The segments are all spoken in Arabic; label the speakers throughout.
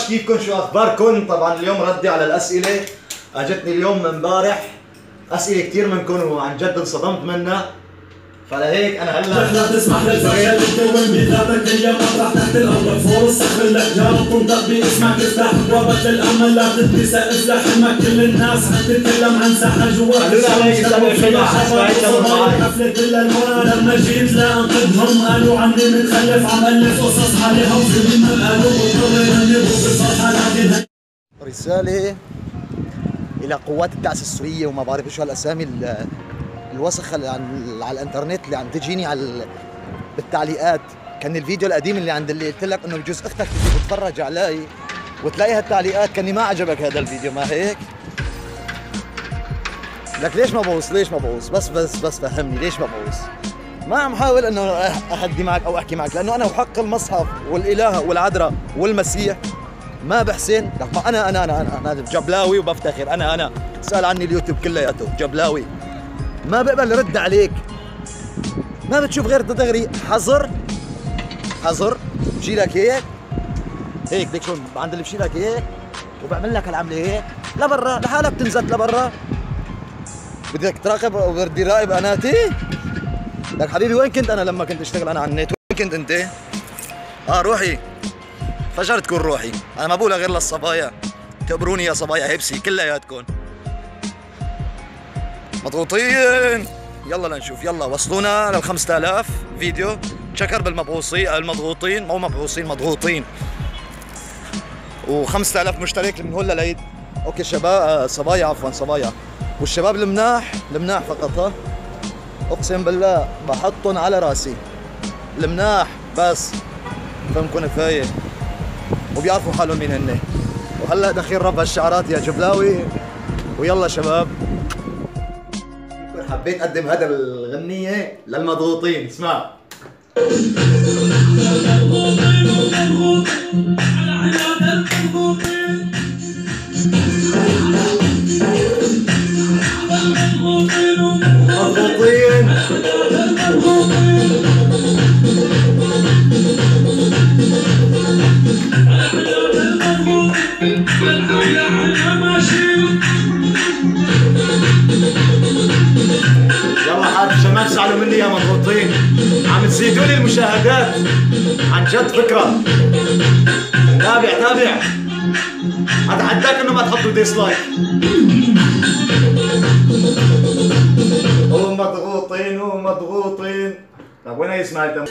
Speaker 1: كيفكم؟ شو اخباركم؟ طبعا اليوم ردي على الاسئله، اجتني اليوم من امبارح اسئله كثير منكم وعن جد انصدمت منها، فلهيك انا هلا
Speaker 2: لا تسمح للفشل تكون بذاتك هي مطرح تحت الارض فوق الصخر الاحجار تنطق باسمك افتح بوابه الامل لا تدرس افتح حلمك كل الناس حتتكلم عن ساحه جوا حفله الالوان لما جيت لانقذهم قالوا عني متخلف عم الف قصص عليهم في من قالوا مضطر ينبوا بالصفحه لكن
Speaker 1: رساله الى قوات البعثه السوريه وما بعرف شو هالاسامي الوسخه اللي على الانترنت اللي عم تجيني بالتعليقات. كان الفيديو القديم اللي قلت لك انه بجوز اختك تجي تتفرج علي وتلاقي هالتعليقات، كاني ما عجبك هذا الفيديو ما هيك؟ لك ليش ما بوص؟ ليش ما بوص؟ بس فهمني ليش ما بوص؟ ما عم حاول انه اهدي معك او احكي معك، لانه انا وحق المصحف والاله والعذراء والمسيح ما بحسن. لك ما انا جبلاوي وبفتخر، انا اسال عني اليوتيوب كلياته جبلاوي، ما بقبل رد عليك، ما بتشوف غير دغري حظر بشي لك هيك ليك شلون عند اللي بشي لك هيك وبعمل لك العمله هيك لبرا لحالك تنزل لبرا. بدك تراقب وبدي راقب قناتي؟ لك حبيبي وين كنت انا لما كنت اشتغل انا على النت؟ وين كنت انت؟ روحي فجر تكون روحي، انا ما بقولها غير للصبايا، تقبروني يا صبايا هبسي كلياتكم مضغوطين. يلا لنشوف، يلا وصلونا لل 5000 فيديو، شكر بالمبعوثين المضغوطين، مو مبعوثين مضغوطين، و 5000 مشترك من هون للعيد. اوكي شباب صبايا عفوا صبايا، والشباب المناح فقط اقسم بالله بحطهم على راسي المناح بس فهمكم كفايه وبيعرفوا حالهم مين هن. وهلا دخيل رب هالشعارات يا جبلاوي. ويلا شباب حبيت اقدم هذا الغنية للمضغوطين، اسمع. شمال زعلوا مني يا مضغوطين، عم تزيدوا لي المشاهدات عن جد فكرة. تابع اتحداك انه ما تحطوا ديسلايك. ومضغوطين طيب وين يسمع الدم؟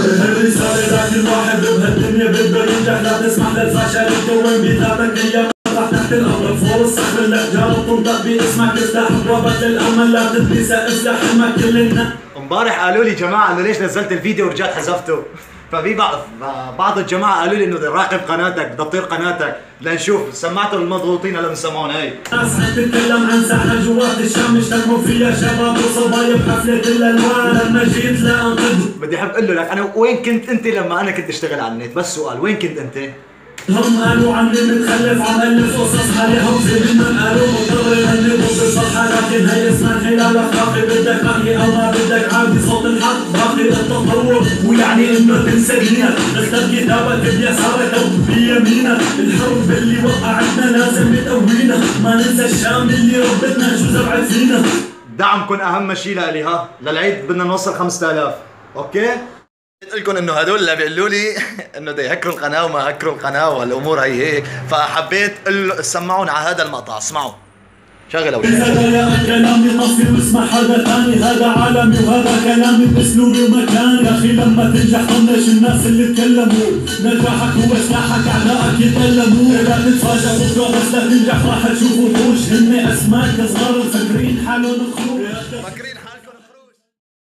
Speaker 2: الرسالة ذاك الواحد بهالدنيا بده ينجح لا تسمح للفشل تكون بذاتك هي مطرح تحت الأرض فوق الصخر الأحجار تنطق باسمك افتح بوابة الأمل لا تدرس افتح حلمك كل الناس.
Speaker 1: امبارح قالوا لي جماعة انه ليش نزلت الفيديو ورجعت حذفته، ففي بعض الجماعة قالوا لي انه راقب قناتك بدك تطير قناتك لنشوف. سمعتوا المضغوطين هلا بنسمعون هي.
Speaker 2: ناس تتكلم عن ساحة جوات الشام اشتركوا فيها شباب وصبايا بحفلة الألوان لما جيت لأنقذ.
Speaker 1: بدي احب اقول لك انا وين كنت انت لما انا كنت اشتغل على النت؟ بس سؤال، وين كنت انت؟
Speaker 2: هم قالوا عني متخلف عم الف قصص عليهم في من قالوا مضطر يهنبوا بالصفحه لكن هي اسمها انحلال اخلاقي بدك رايي او ما بدك عادي صوت الحق باقي التطور ويعني انه تنسى دينك اختر كتابك بيسارك او بيمينك الحرب اللي وقعتنا لازم نقوينا ما ننسى الشام اللي ربتنا شو زرعت فينا.
Speaker 1: دعمكم اهم شيء لإلي ها للعيد بدنا نوصل 5000 اوكي؟ قلت لكم انه هدول اللي بيقولوا لي انه بده يهكروا القناه وما هكروا القناه والامور هيك، فحبيت سمعونا على هذا المقطع، اسمعوا شغل اول شيء.
Speaker 2: هذا كلامي طفي واسمع حدا ثاني، هذا عالمي وهذا كلامي باسلوبي ومكاني. يا اخي لما تنجح طنش الناس اللي تكلموا، نجاحك هو سلاحك اعدائك يتألموا. لا تتفاجئ بكره بس لا تنجح راح تشوفوا وحوش هن اسماك صغار مفكرين حالهم خروج.